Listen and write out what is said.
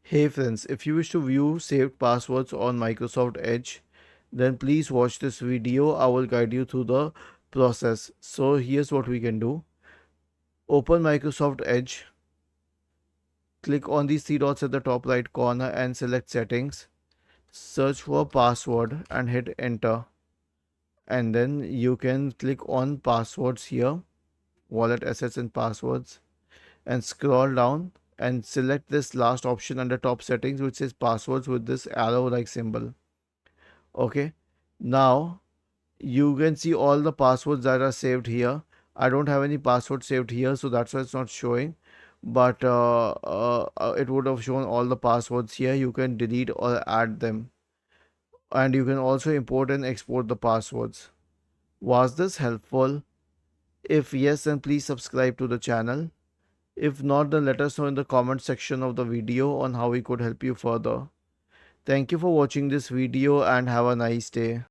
Hey friends, if you wish to view saved passwords on Microsoft Edge, then please watch this video. I will guide you through the process. So here's what we can do. Open Microsoft Edge, click on these three dots at the top right corner and select settings. Search for password and hit enter. And then you can click on passwords here, wallet assets and passwords, and scroll down and select this last option under top settings which says passwords with this arrow like symbol. Okay, now you can see all the passwords that are saved here. I don't have any password saved here, so that's why it's not showing, but it would have shown all the passwords here. You can delete or add them, and you can also import and export the passwords. Was this helpful? If yes, then please subscribe to the channel. If not, then let us know in the comment section of the video on how we could help you further. Thank you for watching this video and have a nice day.